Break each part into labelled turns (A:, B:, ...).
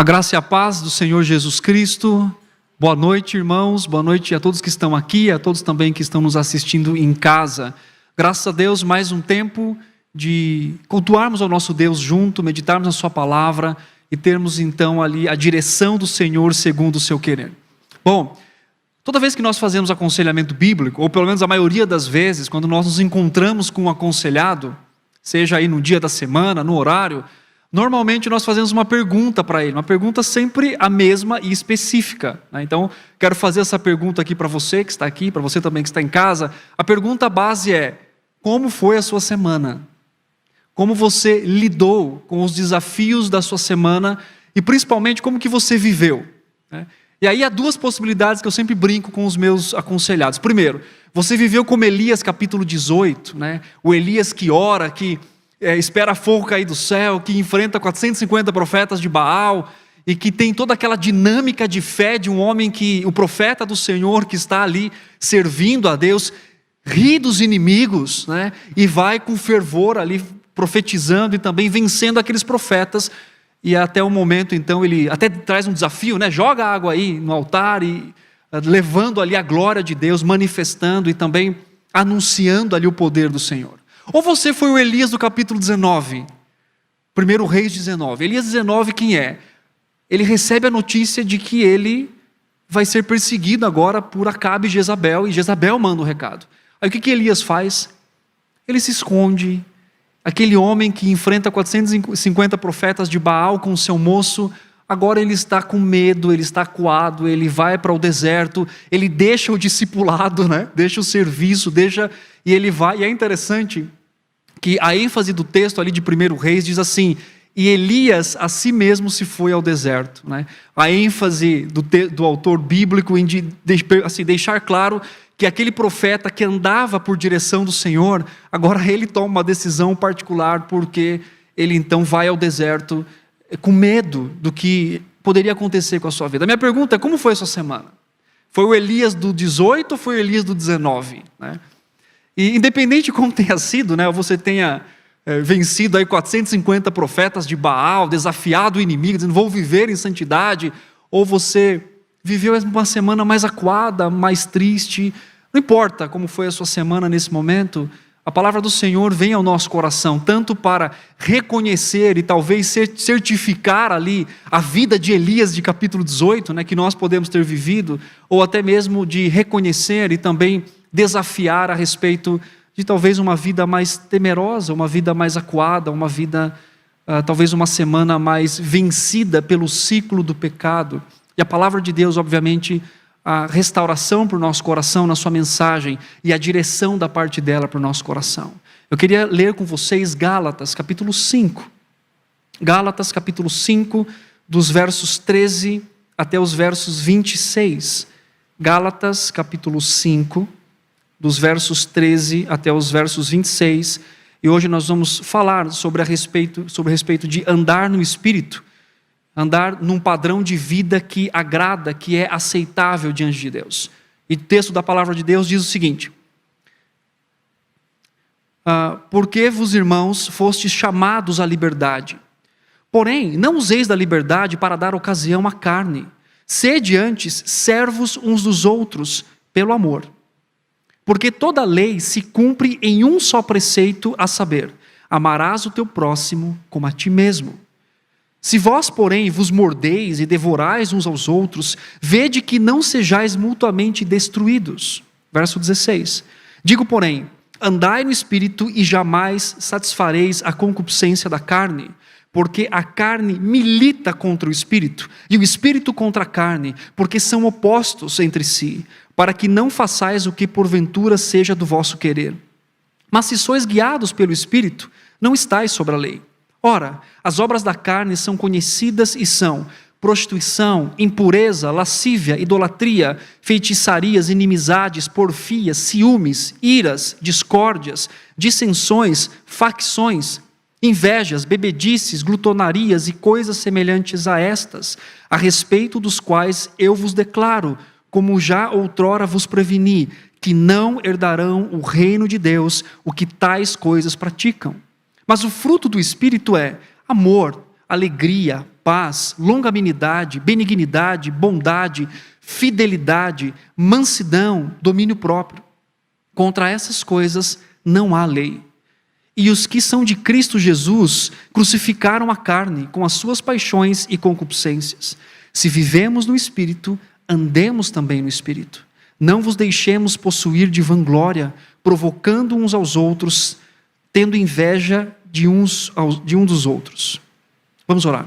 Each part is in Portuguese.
A: graça e a paz do Senhor Jesus Cristo. Boa noite, irmãos. Boa noite a todos que estão aqui, a todos também que estão nos assistindo em casa. Graças a Deus, mais um tempo de cultuarmos ao nosso Deus junto, meditarmos na sua palavra e termos então ali a direção do Senhor segundo o seu querer. Bom, toda vez que nós fazemos aconselhamento bíblico, ou pelo menos a maioria das vezes, quando nós nos encontramos com um aconselhado, seja aí no dia da semana, no horário, normalmente nós fazemos uma pergunta para ele, uma pergunta sempre a mesma e específica, né? Então, quero fazer essa pergunta aqui para você que está aqui, para você também que está em casa. A pergunta base é: como foi a sua semana? Como você lidou com os desafios da sua semana e principalmente como que você viveu, né? E aí há duas possibilidades que eu sempre brinco com os meus aconselhados. Primeiro, você viveu como Elias capítulo 18, né? O Elias que ora, que espera fogo cair do céu, que enfrenta 450 profetas de Baal e que tem toda aquela dinâmica de fé de um homem o profeta do Senhor que está ali servindo a Deus, ri dos inimigos, né? E vai com fervor ali profetizando e também vencendo aqueles profetas. E até o momento, então, ele até traz um desafio, né? Joga água aí no altar e levando ali a glória de Deus, manifestando e também anunciando ali o poder do Senhor. Ou você foi o Elias do capítulo 19, 1 Reis 19. Elias 19 quem é? Ele recebe a notícia de que ele vai ser perseguido agora por Acabe e Jezabel manda o recado. Aí o que Elias faz? Ele se esconde. Aquele homem que enfrenta 450 profetas de Baal com o seu moço, agora ele está com medo, ele está acuado, ele vai para o deserto, ele deixa o discipulado, né? Deixa o serviço, e ele vai. E é interessante que a ênfase do texto ali de 1 Reis diz assim: e Elias a si mesmo se foi ao deserto, né? A ênfase do autor bíblico em deixar claro que aquele profeta que andava por direção do Senhor, agora ele toma uma decisão particular, porque ele então vai ao deserto com medo do que poderia acontecer com a sua vida. A minha pergunta é: como foi a sua semana? Foi o Elias do 18 ou foi o Elias do 19? Né? E independente de como tenha sido, né, você tenha vencido aí 450 profetas de Baal, desafiado o inimigo, dizendo vou viver em santidade, ou você viveu uma semana mais acuada, mais triste, não importa como foi a sua semana nesse momento, a palavra do Senhor vem ao nosso coração, tanto para reconhecer e talvez certificar ali a vida de Elias de capítulo 18, né, que nós podemos ter vivido, ou até mesmo de reconhecer e também desafiar a respeito de talvez uma vida mais temerosa, uma vida mais acuada, uma vida, talvez uma semana mais vencida pelo ciclo do pecado. E a palavra de Deus, obviamente, a restauração para o nosso coração na sua mensagem e a direção da parte dela para o nosso coração. Eu queria ler com vocês Gálatas, capítulo 5. Gálatas, capítulo 5, dos versos 13 até os versos 26. Gálatas, capítulo 5, dos versos 13 até os versos 26. E hoje nós vamos falar sobre a respeito de andar no Espírito, andar num padrão de vida que agrada, que é aceitável diante de Deus. E o texto da palavra de Deus diz o seguinte: porque vos, irmãos, fostes chamados à liberdade. Porém, não useis da liberdade para dar ocasião à carne. Sede antes servos uns dos outros pelo amor. Porque toda a lei se cumpre em um só preceito, a saber: amarás o teu próximo como a ti mesmo. Se vós, porém, vos mordeis e devorais uns aos outros, vede que não sejais mutuamente destruídos. Verso 16. Digo, porém, andai no Espírito e jamais satisfareis a concupiscência da carne, porque a carne milita contra o Espírito, e o Espírito contra a carne, porque são opostos entre si, para que não façais o que porventura seja do vosso querer. Mas se sois guiados pelo Espírito, não estais sobre a lei. Ora, as obras da carne são conhecidas e são prostituição, impureza, lascívia, idolatria, feitiçarias, inimizades, porfias, ciúmes, iras, discórdias, dissensões, facções, invejas, bebedices, glutonarias e coisas semelhantes a estas, a respeito dos quais eu vos declaro, como já outrora vos preveni, que não herdarão o reino de Deus o que tais coisas praticam. Mas o fruto do Espírito é amor, alegria, paz, longanimidade, benignidade, bondade, fidelidade, mansidão, domínio próprio. Contra essas coisas não há lei. E os que são de Cristo Jesus crucificaram a carne com as suas paixões e concupiscências. Se vivemos no Espírito, andemos também no Espírito. Não vos deixemos possuir de vanglória, provocando uns aos outros, tendo inveja de um dos outros. Vamos orar.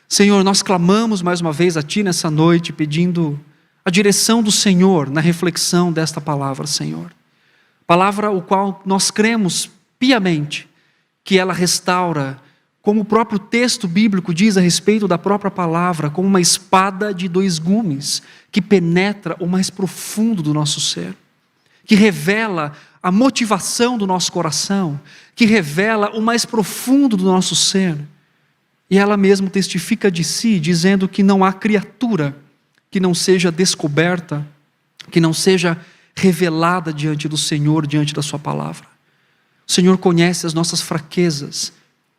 A: Senhor, nós clamamos mais uma vez a Ti nessa noite, pedindo a direção do Senhor na reflexão desta palavra, Senhor. Palavra o qual nós cremos piamente que ela restaura, como o próprio texto bíblico diz a respeito da própria palavra, como uma espada de dois gumes, que penetra o mais profundo do nosso ser, que revela a motivação do nosso coração, que revela o mais profundo do nosso ser. E ela mesma testifica de si, dizendo que não há criatura que não seja descoberta, que não seja revelada diante do Senhor, diante da sua palavra. O Senhor conhece as nossas fraquezas,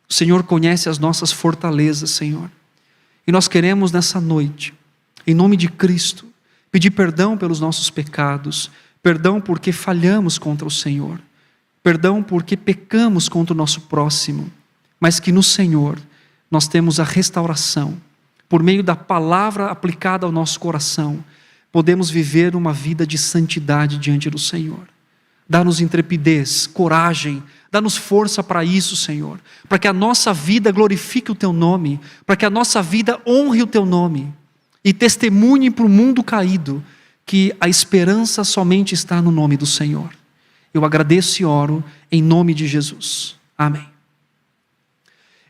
A: o Senhor conhece as nossas fortalezas, Senhor. E nós queremos nessa noite, em nome de Cristo, pedir perdão pelos nossos pecados, perdão porque falhamos contra o Senhor, perdão porque pecamos contra o nosso próximo, mas que no Senhor nós temos a restauração. Por meio da palavra aplicada ao nosso coração, podemos viver uma vida de santidade diante do Senhor. Dá-nos intrepidez, coragem, dá-nos força para isso, Senhor, para que a nossa vida glorifique o Teu nome, para que a nossa vida honre o Teu nome e testemunhe para o mundo caído que a esperança somente está no nome do Senhor. Eu agradeço e oro em nome de Jesus. Amém.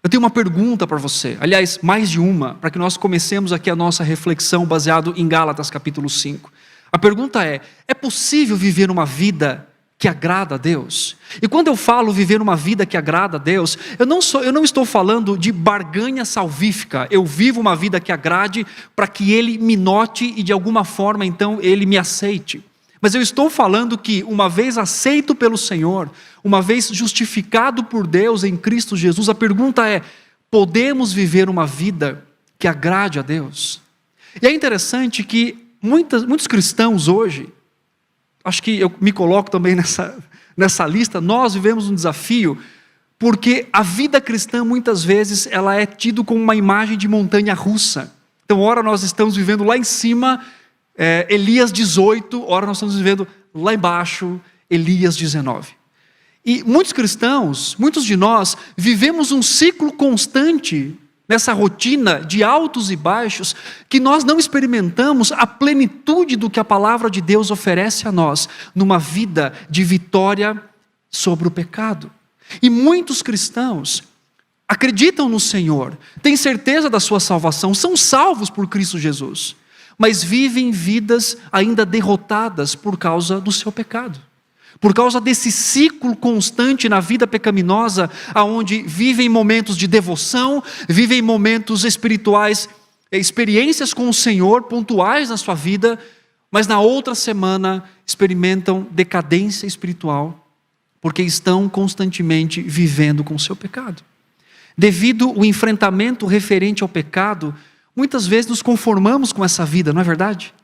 A: Eu tenho uma pergunta para você, aliás, mais de uma, para que nós comecemos aqui a nossa reflexão baseado em Gálatas capítulo 5. A pergunta é possível viver uma vida que agrada a Deus? E quando eu falo viver uma vida que agrada a Deus, eu não estou falando de barganha salvífica, eu vivo uma vida que agrade para que Ele me note e de alguma forma então Ele me aceite. Mas eu estou falando que uma vez aceito pelo Senhor, uma vez justificado por Deus em Cristo Jesus, a pergunta é, podemos viver uma vida que agrade a Deus? E é interessante que muitos cristãos hoje, acho que eu me coloco também nessa lista, nós vivemos um desafio, porque a vida cristã muitas vezes ela é tida como uma imagem de montanha russa. Então, ora nós estamos vivendo lá em cima, Elias 18, ora nós estamos vivendo lá embaixo, Elias 19. E muitos cristãos, muitos de nós, vivemos um ciclo constante nessa rotina de altos e baixos, que nós não experimentamos a plenitude do que a palavra de Deus oferece a nós, numa vida de vitória sobre o pecado. E muitos cristãos acreditam no Senhor, têm certeza da sua salvação, são salvos por Cristo Jesus, mas vivem vidas ainda derrotadas por causa do seu pecado. Por causa desse ciclo constante na vida pecaminosa, onde vivem momentos de devoção, vivem momentos espirituais, experiências com o Senhor pontuais na sua vida, mas na outra semana experimentam decadência espiritual, porque estão constantemente vivendo com o seu pecado. Devido ao enfrentamento referente ao pecado, muitas vezes nos conformamos com essa vida, não é verdade?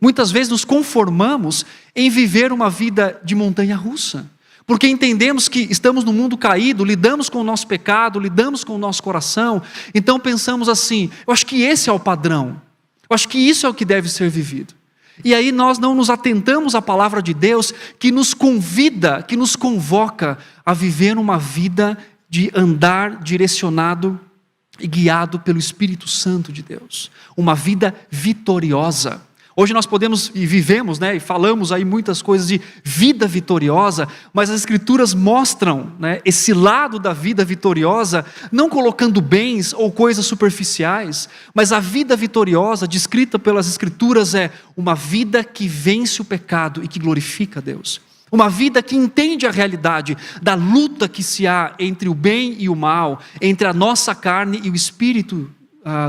A: Muitas vezes nos conformamos em viver uma vida de montanha-russa, porque entendemos que estamos no mundo caído, lidamos com o nosso pecado, lidamos com o nosso coração, então pensamos assim, eu acho que esse é o padrão, eu acho que isso é o que deve ser vivido. E aí nós não nos atentamos à palavra de Deus, que nos convida, que nos convoca a viver uma vida de andar direcionado e guiado pelo Espírito Santo de Deus, uma vida vitoriosa. Hoje nós podemos e vivemos, e falamos aí muitas coisas de vida vitoriosa, mas as Escrituras mostram, esse lado da vida vitoriosa, não colocando bens ou coisas superficiais, mas a vida vitoriosa descrita pelas Escrituras é uma vida que vence o pecado e que glorifica a Deus. Uma vida que entende a realidade da luta que se há entre o bem e o mal, entre a nossa carne e o Espírito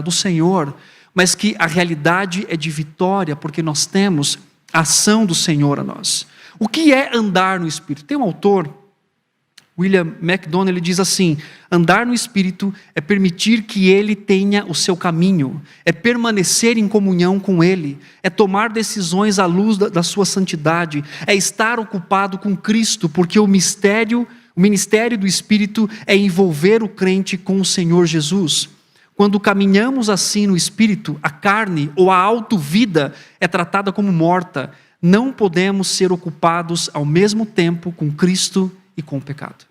A: do Senhor, mas que a realidade é de vitória, porque nós temos a ação do Senhor a nós. O que é andar no Espírito? Tem um autor William MacDonald, ele diz assim: andar no Espírito é permitir que Ele tenha o seu caminho, é permanecer em comunhão com Ele, é tomar decisões à luz da sua santidade, é estar ocupado com Cristo, porque o ministério do Espírito é envolver o crente com o Senhor Jesus. Quando caminhamos assim no Espírito, a carne ou a autovida é tratada como morta. Não podemos ser ocupados ao mesmo tempo com Cristo e com o pecado.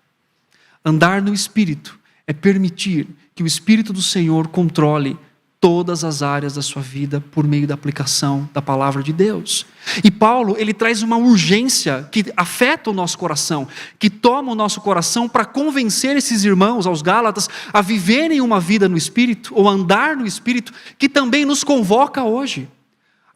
A: Andar no Espírito é permitir que o Espírito do Senhor controle todas as áreas da sua vida por meio da aplicação da palavra de Deus. E Paulo, ele traz uma urgência que afeta o nosso coração, que toma o nosso coração para convencer esses irmãos, aos Gálatas, a viverem uma vida no Espírito, ou andar no Espírito, que também nos convoca hoje.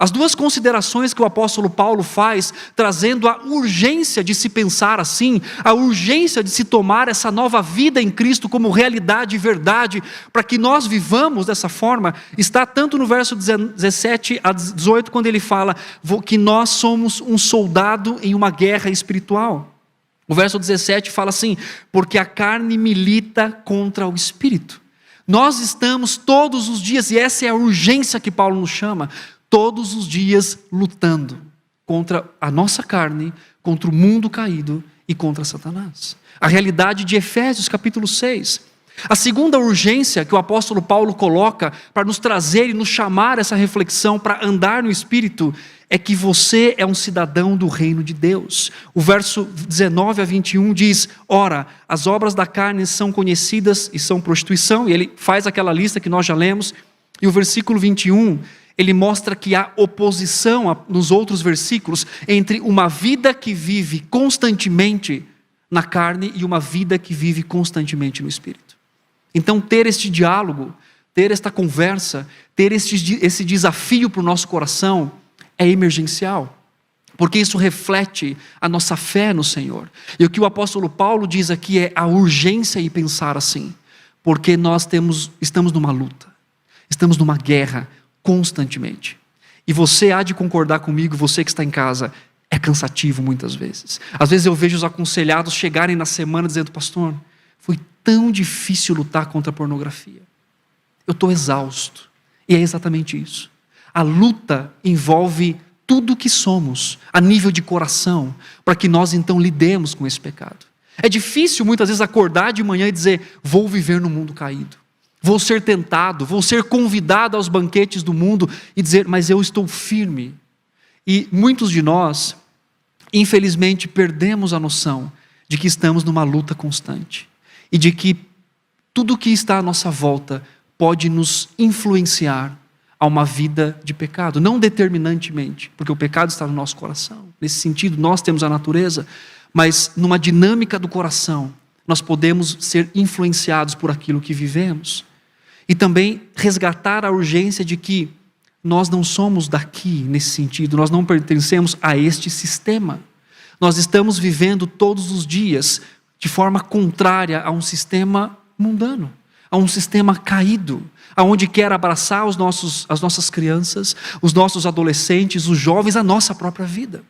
A: As duas considerações que o apóstolo Paulo faz, trazendo a urgência de se pensar assim, a urgência de se tomar essa nova vida em Cristo como realidade e verdade, para que nós vivamos dessa forma, está tanto no verso 17 a 18, quando ele fala que nós somos um soldado em uma guerra espiritual. O verso 17 fala assim: porque a carne milita contra o Espírito. Nós estamos todos os dias, e essa é a urgência que Paulo nos chama, todos os dias lutando contra a nossa carne, contra o mundo caído e contra Satanás. A realidade de Efésios capítulo 6. A segunda urgência que o apóstolo Paulo coloca para nos trazer e nos chamar essa reflexão para andar no Espírito é que você é um cidadão do reino de Deus. O verso 19 a 21 diz: ora, as obras da carne são conhecidas e são prostituição, e ele faz aquela lista que nós já lemos, e o versículo 21, ele mostra que há oposição nos outros versículos entre uma vida que vive constantemente na carne e uma vida que vive constantemente no Espírito. Então ter este diálogo, ter esta conversa, ter esse desafio para o nosso coração é emergencial, porque isso reflete a nossa fé no Senhor. E o que o apóstolo Paulo diz aqui é a urgência em pensar assim, porque nós estamos numa luta, estamos numa guerra constantemente. E você há de concordar comigo, você que está em casa, é cansativo muitas vezes. Às vezes eu vejo os aconselhados chegarem na semana dizendo: pastor, foi tão difícil lutar contra a pornografia. Eu estou exausto. E é exatamente isso. A luta envolve tudo o que somos, a nível de coração, para que nós então lidemos com esse pecado. É difícil muitas vezes acordar de manhã e dizer: vou viver no mundo caído. Vou ser tentado, vou ser convidado aos banquetes do mundo e dizer: mas eu estou firme. E muitos de nós, infelizmente, perdemos a noção de que estamos numa luta constante e de que tudo que está à nossa volta pode nos influenciar a uma vida de pecado, não determinantemente, porque o pecado está no nosso coração. Nesse sentido, nós temos a natureza, mas numa dinâmica do coração, nós podemos ser influenciados por aquilo que vivemos. E também resgatar a urgência de que nós não somos daqui nesse sentido, nós não pertencemos a este sistema. Nós estamos vivendo todos os dias de forma contrária a um sistema mundano, a um sistema caído, aonde quer abraçar as nossas crianças, os nossos adolescentes, os jovens, a nossa própria vida.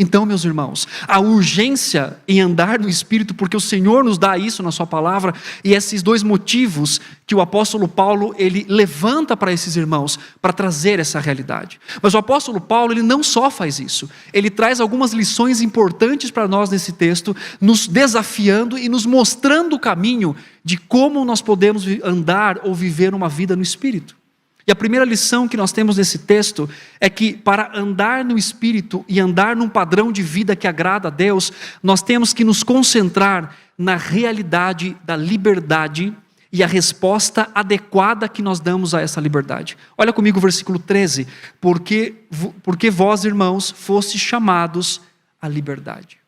A: Então, meus irmãos, a urgência em andar no Espírito, porque o Senhor nos dá isso na sua palavra, e esses dois motivos que o apóstolo Paulo, ele levanta para esses irmãos, para trazer essa realidade. Mas o apóstolo Paulo, ele não só faz isso, ele traz algumas lições importantes para nós nesse texto, nos desafiando e nos mostrando o caminho de como nós podemos andar ou viver uma vida no Espírito. E a primeira lição que nós temos nesse texto é que para andar no Espírito e andar num padrão de vida que agrada a Deus, nós temos que nos concentrar na realidade da liberdade e a resposta adequada que nós damos a essa liberdade. Olha comigo o versículo 13. Porque vós, irmãos, fostes chamados à liberdade.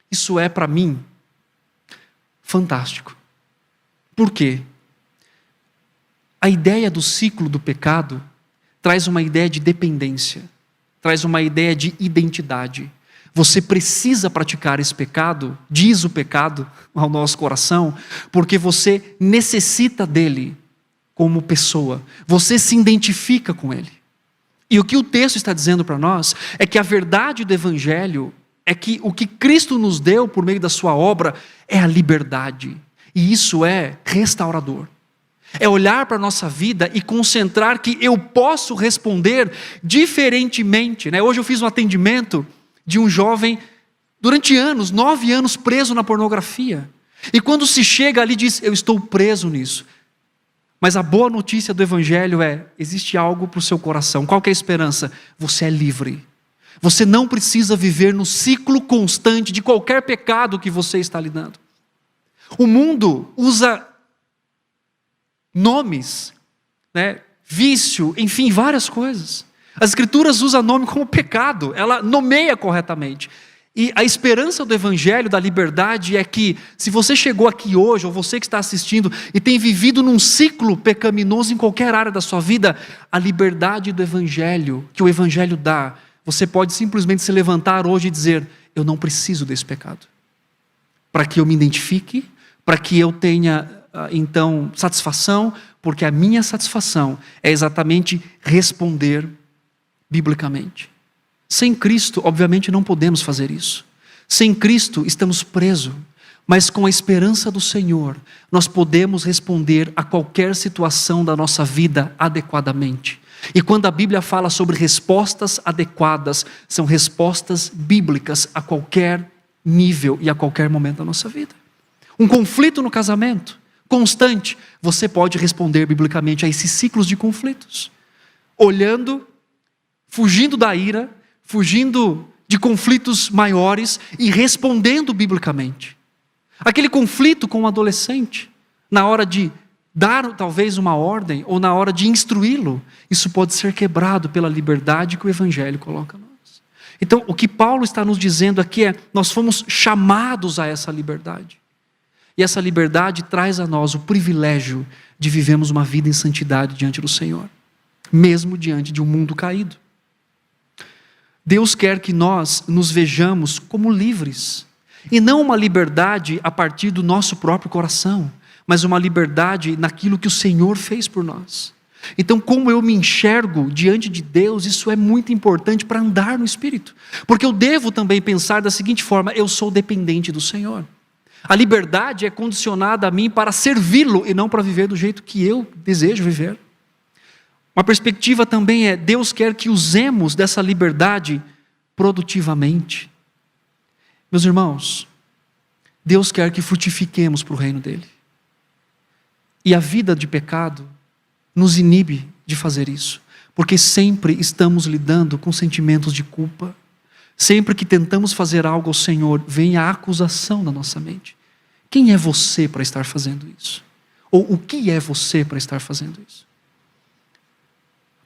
A: Isso é para mim fantástico. Por quê? A ideia do ciclo do pecado traz uma ideia de dependência, traz uma ideia de identidade. Você precisa praticar esse pecado, diz o pecado ao nosso coração, porque você necessita dele como pessoa, você se identifica com ele. E o que o texto está dizendo para nós é que a verdade do Evangelho é que o que Cristo nos deu por meio da sua obra é a liberdade. E isso é restaurador. É olhar para a nossa vida e concentrar que eu posso responder diferentemente. Hoje eu fiz um atendimento de um jovem, durante anos, 9 anos, preso na pornografia. E quando se chega ali diz, eu estou preso nisso. Mas a boa notícia do Evangelho é, existe algo para o seu coração. Qual que é a esperança? Você é livre. Você não precisa viver no ciclo constante de qualquer pecado que você está lidando. O mundo usa nomes, vício, enfim, várias coisas. As Escrituras usam nome como pecado, ela nomeia corretamente. E a esperança do Evangelho, da liberdade, é que se você chegou aqui hoje, ou você que está assistindo, e tem vivido num ciclo pecaminoso em qualquer área da sua vida, a liberdade do Evangelho, que o Evangelho dá, você pode simplesmente se levantar hoje e dizer, eu não preciso desse pecado. Para que eu me identifique, para que eu tenha, então, satisfação, porque a minha satisfação é exatamente responder biblicamente. Sem Cristo, obviamente, não podemos fazer isso. Sem Cristo, estamos presos. Mas com a esperança do Senhor, nós podemos responder a qualquer situação da nossa vida adequadamente. E quando a Bíblia fala sobre respostas adequadas, são respostas bíblicas a qualquer nível e a qualquer momento da nossa vida. Um conflito no casamento, constante, você pode responder biblicamente a esses ciclos de conflitos. Olhando, fugindo da ira, fugindo de conflitos maiores e respondendo biblicamente. Aquele conflito com o adolescente, na hora de dar talvez uma ordem, ou na hora de instruí-lo, isso pode ser quebrado pela liberdade que o Evangelho coloca em nós. Então, o que Paulo está nos dizendo aqui é, nós fomos chamados a essa liberdade. E essa liberdade traz a nós o privilégio de vivermos uma vida em santidade diante do Senhor, mesmo diante de um mundo caído. Deus quer que nós nos vejamos como livres, e não uma liberdade a partir do nosso próprio coração, mas uma liberdade naquilo que o Senhor fez por nós. Então, como eu me enxergo diante de Deus, isso é muito importante para andar no Espírito, porque eu devo também pensar da seguinte forma, eu sou dependente do Senhor. A liberdade é condicionada a mim para servi-lo e não para viver do jeito que eu desejo viver. Uma perspectiva também é, Deus quer que usemos dessa liberdade produtivamente. Meus irmãos, Deus quer que frutifiquemos para o reino dele. E a vida de pecado nos inibe de fazer isso, porque sempre estamos lidando com sentimentos de culpa. Sempre que tentamos fazer algo ao Senhor, vem a acusação na nossa mente. Quem é você para estar fazendo isso? Ou o que é você para estar fazendo isso?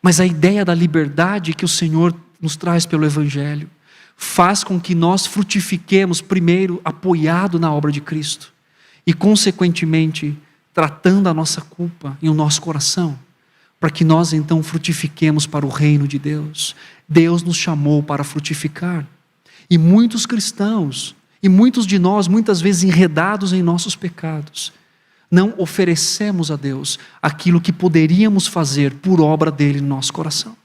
A: Mas a ideia da liberdade que o Senhor nos traz pelo Evangelho faz com que nós frutifiquemos primeiro apoiado na obra de Cristo e consequentemente tratando a nossa culpa em o nosso coração, para que nós então frutifiquemos para o reino de Deus. Deus nos chamou para frutificar. E muitos cristãos, e muitos de nós, muitas vezes enredados em nossos pecados, não oferecemos a Deus aquilo que poderíamos fazer por obra dele no nosso coração.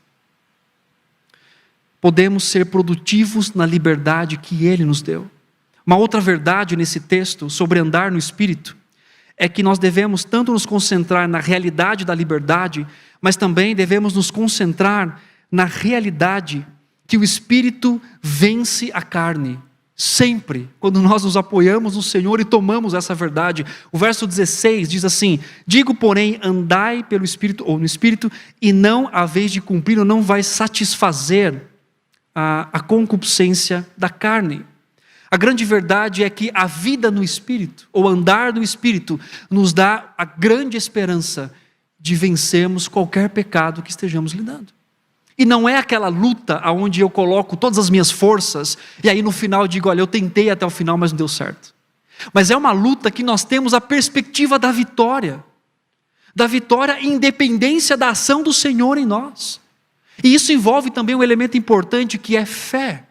A: Podemos ser produtivos na liberdade que ele nos deu. Uma outra verdade nesse texto sobre andar no Espírito é que nós devemos tanto nos concentrar na realidade da liberdade, mas também devemos nos concentrar na realidade que o Espírito vence a carne. Sempre, quando nós nos apoiamos no Senhor e tomamos essa verdade. O verso 16 diz assim, digo porém, andai pelo Espírito, ou no Espírito, e não a vez de cumprir, ou não vai satisfazer a concupiscência da carne. A grande verdade é que a vida no Espírito, ou andar no Espírito, nos dá a grande esperança de vencermos qualquer pecado que estejamos lidando. E não é aquela luta onde eu coloco todas as minhas forças, e aí no final eu digo, olha, eu tentei até o final, mas não deu certo. Mas é uma luta que nós temos a perspectiva da vitória em independência da ação do Senhor em nós. E isso envolve também um elemento importante que é fé.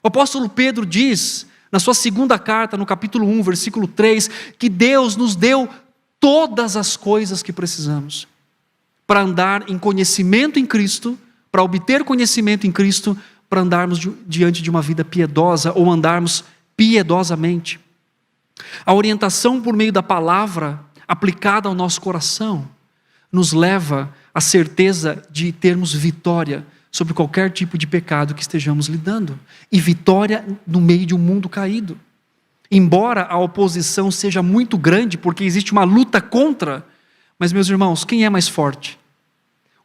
A: O apóstolo Pedro diz, na sua segunda carta, no capítulo 1, versículo 3, que Deus nos deu todas as coisas que precisamos para andar em conhecimento em Cristo, para obter conhecimento em Cristo, para andarmos diante de uma vida piedosa ou andarmos piedosamente. A orientação por meio da palavra aplicada ao nosso coração nos leva à certeza de termos vitória sobre qualquer tipo de pecado que estejamos lidando, e vitória no meio de um mundo caído. Embora a oposição seja muito grande, porque existe uma luta contra, mas, meus irmãos, quem é mais forte?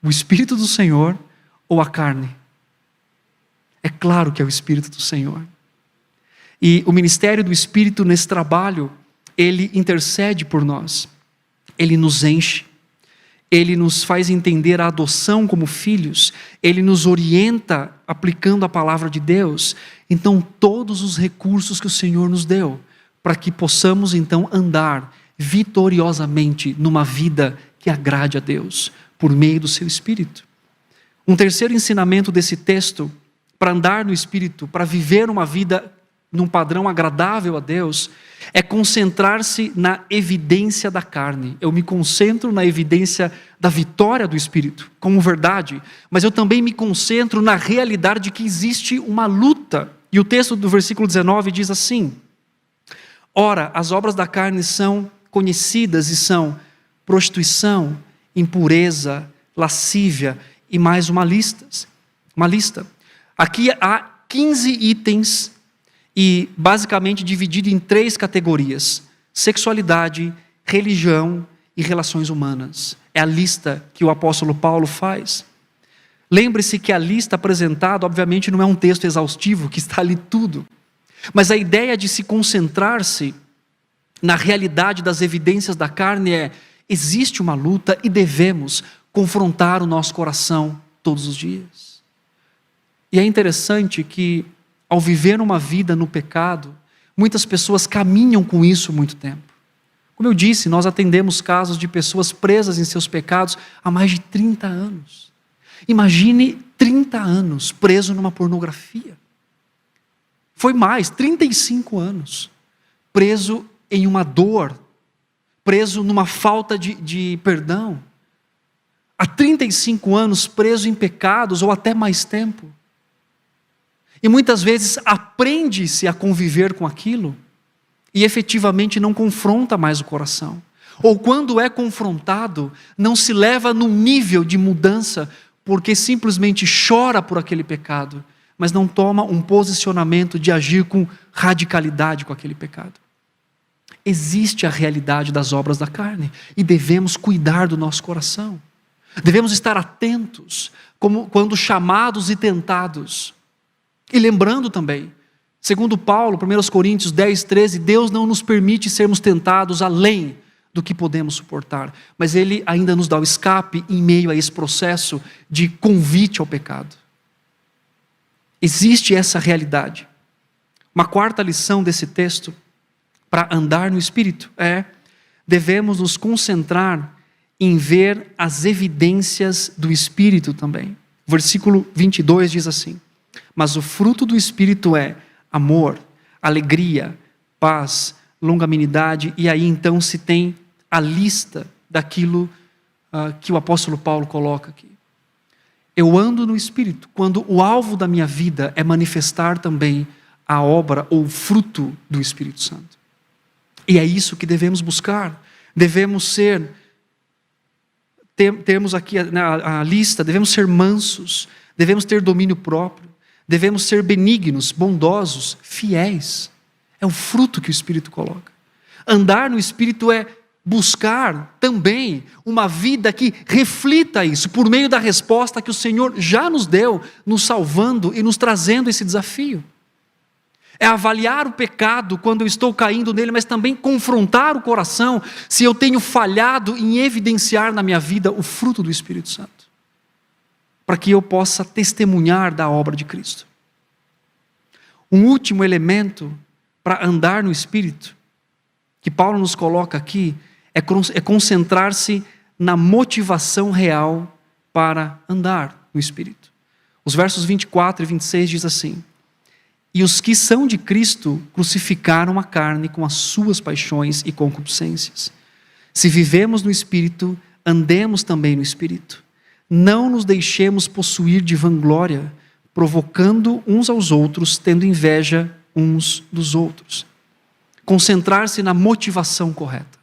A: O Espírito do Senhor ou a carne? É claro que é o Espírito do Senhor. E o ministério do Espírito nesse trabalho, ele intercede por nós, ele nos enche, ele nos faz entender a adoção como filhos, ele nos orienta aplicando a palavra de Deus. Então, todos os recursos que o Senhor nos deu, para que possamos então andar vitoriosamente numa vida que agrade a Deus, por meio do seu Espírito. Um terceiro ensinamento desse texto, para andar no Espírito, para viver uma vida num padrão agradável a Deus, é concentrar-se na evidência da carne. Eu me concentro na evidência da vitória do Espírito, como verdade, mas eu também me concentro na realidade de que existe uma luta. E o texto do versículo 19 diz assim: ora, as obras da carne são conhecidas e são prostituição, impureza, lascívia e mais uma lista. Aqui há 15 itens e basicamente dividido em 3 categorias: sexualidade, religião e relações humanas. É a lista que o apóstolo Paulo faz. Lembre-se que a lista apresentada, obviamente, não é um texto exaustivo, que está ali tudo. Mas a ideia de se concentrar-se na realidade das evidências da carne é: existe uma luta e devemos confrontar o nosso coração todos os dias. E é interessante que, ao viver uma vida no pecado, muitas pessoas caminham com isso muito tempo. Como eu disse, nós atendemos casos de pessoas presas em seus pecados há mais de 30 anos. Imagine 30 anos preso numa pornografia. Foi mais, 35 anos, preso em uma dor, preso numa falta de perdão. Há 35 anos preso em pecados ou até mais tempo. E muitas vezes aprende-se a conviver com aquilo e efetivamente não confronta mais o coração. Ou quando é confrontado, não se leva num nível de mudança, porque simplesmente chora por aquele pecado, mas não toma um posicionamento de agir com radicalidade com aquele pecado. Existe a realidade das obras da carne e devemos cuidar do nosso coração. Devemos estar atentos, como quando chamados e tentados. E lembrando também, segundo Paulo, 1 Coríntios 10, 13, Deus não nos permite sermos tentados além do que podemos suportar, mas Ele ainda nos dá o escape em meio a esse processo de convite ao pecado. Existe essa realidade. Uma quarta lição desse texto, para andar no Espírito, devemos nos concentrar em ver as evidências do Espírito também. Versículo 22 diz assim: mas o fruto do Espírito é amor, alegria, paz, longanimidade. E aí então se tem a lista daquilo que o apóstolo Paulo coloca aqui. Eu ando no Espírito quando o alvo da minha vida é manifestar também a obra ou o fruto do Espírito Santo. E é isso que devemos buscar. Devemos termos aqui a lista, devemos ser mansos, devemos ter domínio próprio, devemos ser benignos, bondosos, fiéis. É o fruto que o Espírito coloca. Andar no Espírito é buscar também uma vida que reflita isso, por meio da resposta que o Senhor já nos deu, nos salvando e nos trazendo esse desafio. É avaliar o pecado quando eu estou caindo nele, mas também confrontar o coração se eu tenho falhado em evidenciar na minha vida o fruto do Espírito Santo, para que eu possa testemunhar da obra de Cristo. Um último elemento para andar no Espírito, que Paulo nos coloca aqui, é concentrar-se na motivação real para andar no Espírito. Os versos 24 e 26 diz assim: e os que são de Cristo crucificaram a carne com as suas paixões e concupiscências. Se vivemos no Espírito, andemos também no Espírito. Não nos deixemos possuir de vanglória, provocando uns aos outros, tendo inveja uns dos outros. Concentrar-se na motivação correta.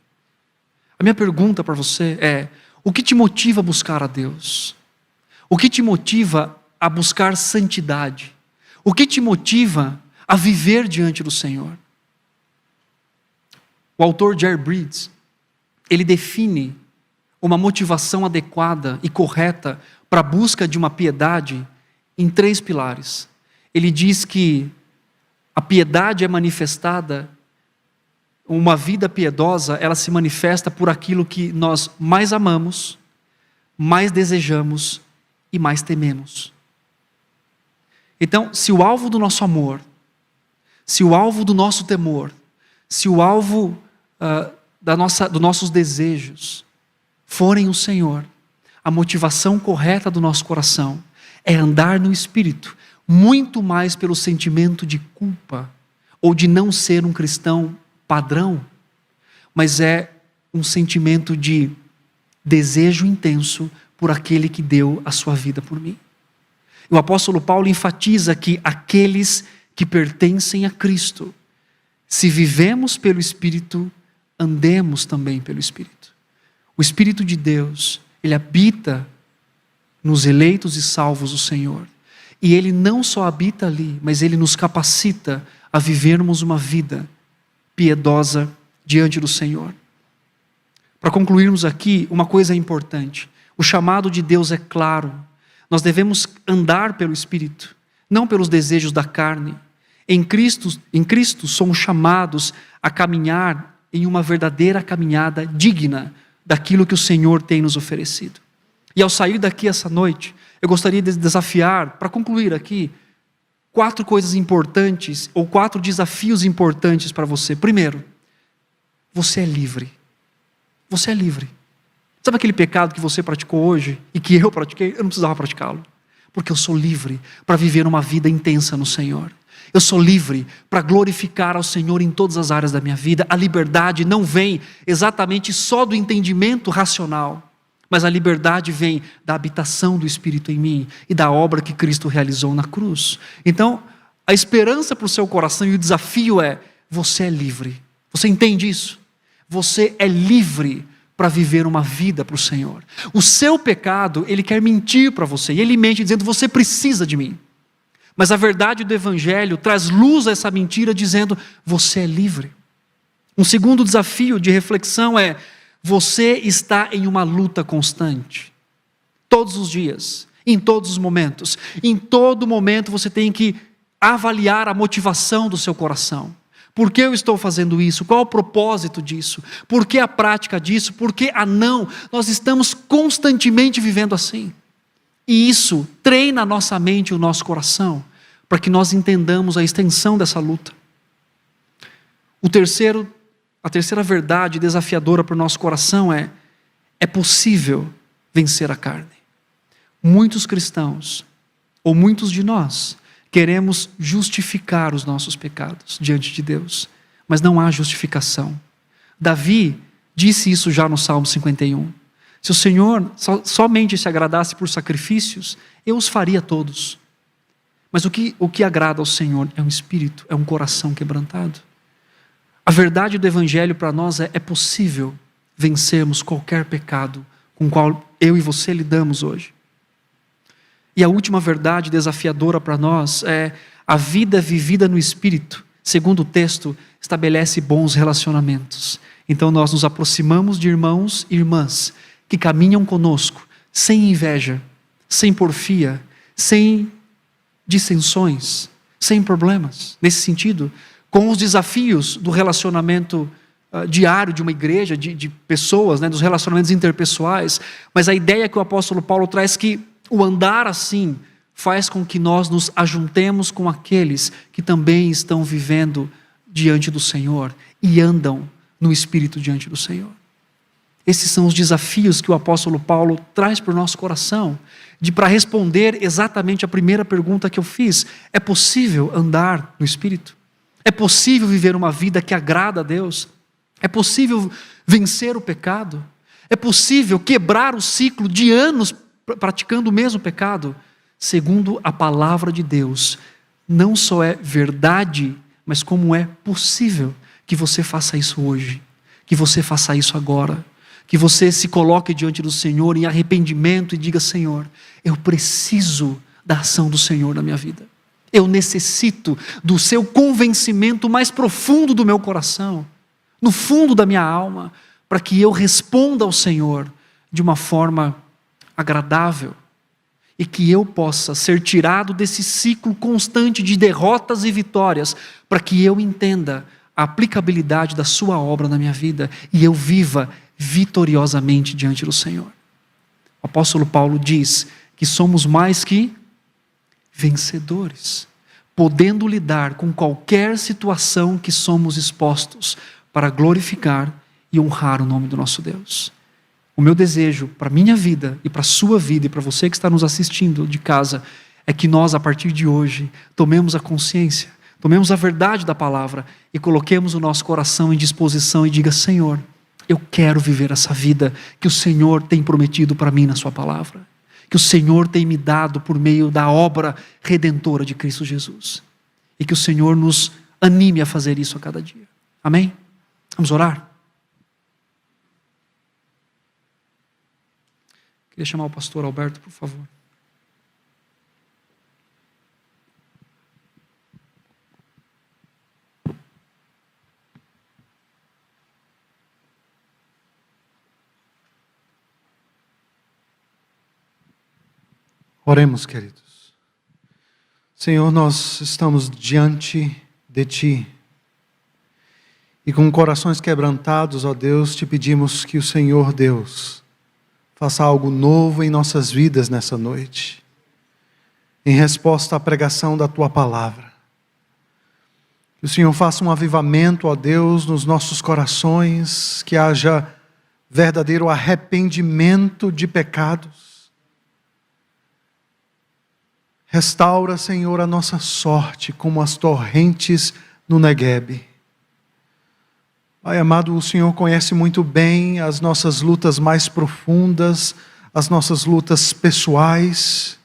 A: A minha pergunta para você é: o que te motiva a buscar a Deus? O que te motiva a buscar santidade? O que te motiva a viver diante do Senhor? O autor Jerry Bridges, ele define uma motivação adequada e correta para a busca de uma piedade em 3 pilares. Ele diz que a piedade é manifestada, uma vida piedosa, ela se manifesta por aquilo que nós mais amamos, mais desejamos e mais tememos. Então, se o alvo do nosso amor, se o alvo do nosso temor, se o alvo dos nossos desejos forem o Senhor, a motivação correta do nosso coração é andar no Espírito, muito mais pelo sentimento de culpa ou de não ser um cristão padrão, mas é um sentimento de desejo intenso por aquele que deu a sua vida por mim. O apóstolo Paulo enfatiza que aqueles que pertencem a Cristo, se vivemos pelo Espírito, andemos também pelo Espírito. O Espírito de Deus, ele habita nos eleitos e salvos do Senhor. E ele não só habita ali, mas ele nos capacita a vivermos uma vida piedosa diante do Senhor. Para concluirmos aqui, uma coisa importante: o chamado de Deus é claro. Nós devemos andar pelo Espírito, não pelos desejos da carne. Em Cristo somos chamados a caminhar em uma verdadeira caminhada digna daquilo que o Senhor tem nos oferecido. E ao sair daqui essa noite, eu gostaria de desafiar, para concluir aqui, 4 coisas importantes, ou 4 desafios importantes para você. Primeiro, você é livre. Você é livre. Sabe aquele pecado que você praticou hoje e que eu pratiquei? Eu não precisava praticá-lo, porque eu sou livre para viver uma vida intensa no Senhor. Eu sou livre para glorificar ao Senhor em todas as áreas da minha vida. A liberdade não vem exatamente só do entendimento racional, mas a liberdade vem da habitação do Espírito em mim e da obra que Cristo realizou na cruz. Então, a esperança para o seu coração e o desafio é: você é livre. Você entende isso? Você é livre para viver uma vida para o Senhor. O seu pecado, ele quer mentir para você, e ele mente dizendo: você precisa de mim. Mas a verdade do Evangelho traz luz a essa mentira, dizendo: você é livre. Um segundo desafio de reflexão é: você está em uma luta constante. Todos os dias, em todos os momentos. Em todo momento você tem que avaliar a motivação do seu coração. Por que eu estou fazendo isso? Qual é o propósito disso? Por que a prática disso? Por que a não? Nós estamos constantemente vivendo assim. E isso treina a nossa mente e o nosso coração, para que nós entendamos a extensão dessa luta. A terceira verdade desafiadora para o nosso coração é possível vencer a carne. Muitos cristãos, ou muitos de nós, queremos justificar os nossos pecados diante de Deus, mas não há justificação. Davi disse isso já no Salmo 51. Se o Senhor somente se agradasse por sacrifícios, eu os faria todos. Mas o que agrada ao Senhor é um espírito, é um coração quebrantado. A verdade do Evangelho para nós é possível vencermos qualquer pecado com o qual eu e você lidamos hoje. E a última verdade desafiadora para nós é: a vida vivida no Espírito, segundo o texto, estabelece bons relacionamentos. Então nós nos aproximamos de irmãos e irmãs que caminham conosco, sem inveja, sem porfia, sem dissensões, sem problemas. Nesse sentido, com os desafios do relacionamento diário de uma igreja, de pessoas, dos relacionamentos interpessoais, mas a ideia que o apóstolo Paulo traz que o andar assim faz com que nós nos ajuntemos com aqueles que também estão vivendo diante do Senhor e andam no Espírito diante do Senhor. Esses são os desafios que o apóstolo Paulo traz para o nosso coração, para responder exatamente a primeira pergunta que eu fiz: é possível andar no Espírito? É possível viver uma vida que agrada a Deus? É possível vencer o pecado? É possível quebrar o ciclo de anos praticando o mesmo pecado? segundo a palavra de Deus, não só é verdade, mas como é possível que você faça isso hoje, que você faça isso agora, que você se coloque diante do Senhor em arrependimento e diga: Senhor, eu preciso da ação do Senhor na minha vida. Eu necessito do seu convencimento mais profundo do meu coração, no fundo da minha alma, para que eu responda ao Senhor de uma forma agradável e que eu possa ser tirado desse ciclo constante de derrotas e vitórias, para que eu entenda a aplicabilidade da sua obra na minha vida e eu viva vitoriosamente diante do Senhor. O apóstolo Paulo diz que somos mais que vencedores, podendo lidar com qualquer situação que somos expostos para glorificar e honrar o nome do nosso Deus. O meu desejo para a minha vida e para a sua vida e para você que está nos assistindo de casa é que nós, a partir de hoje, tomemos a consciência, tomemos a verdade da palavra e coloquemos o nosso coração em disposição e diga: Senhor, eu quero viver essa vida que o Senhor tem prometido para mim na sua palavra, que o Senhor tem me dado por meio da obra redentora de Cristo Jesus, e que o Senhor nos anime a fazer isso a cada dia. Amém? Vamos orar? Queria chamar o pastor Alberto, por favor.
B: Oremos, queridos. Senhor, nós estamos diante de Ti e com corações quebrantados, ó Deus, te pedimos que o Senhor Deus faça algo novo em nossas vidas nessa noite, em resposta à pregação da Tua palavra. Que o Senhor faça um avivamento, ó Deus, nos nossos corações, que haja verdadeiro arrependimento de pecados. Restaura, Senhor, a nossa sorte como as torrentes no Neguebe. Pai amado, o Senhor conhece muito bem as nossas lutas mais profundas, as nossas lutas pessoais.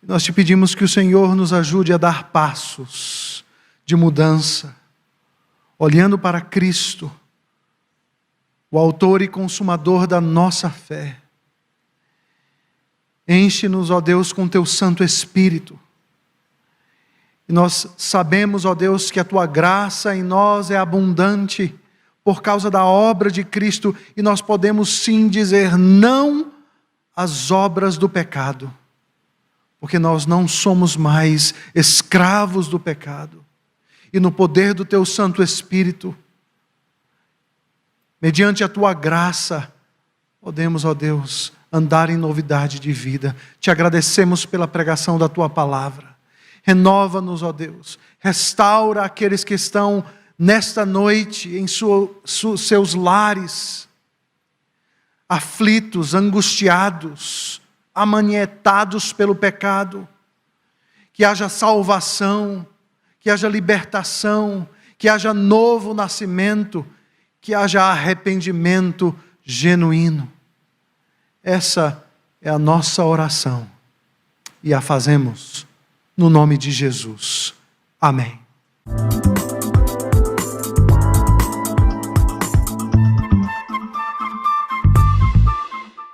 B: Nós te pedimos que o Senhor nos ajude a dar passos de mudança, olhando para Cristo, o autor e consumador da nossa fé. Enche-nos, ó Deus, com Teu Santo Espírito. E nós sabemos, ó Deus, que a Tua graça em nós é abundante por causa da obra de Cristo, e nós podemos sim dizer não às obras do pecado, porque nós não somos mais escravos do pecado. E no poder do Teu Santo Espírito, mediante a Tua graça, podemos, ó Deus, andar em novidade de vida. Te agradecemos pela pregação da Tua palavra. Renova-nos, ó Deus. Restaura aqueles que estão nesta noite em seus lares, aflitos, angustiados, amanietados pelo pecado. Que haja salvação, que haja libertação, que haja novo nascimento, que haja arrependimento genuíno. Essa é a nossa oração e a fazemos no nome de Jesus. Amém.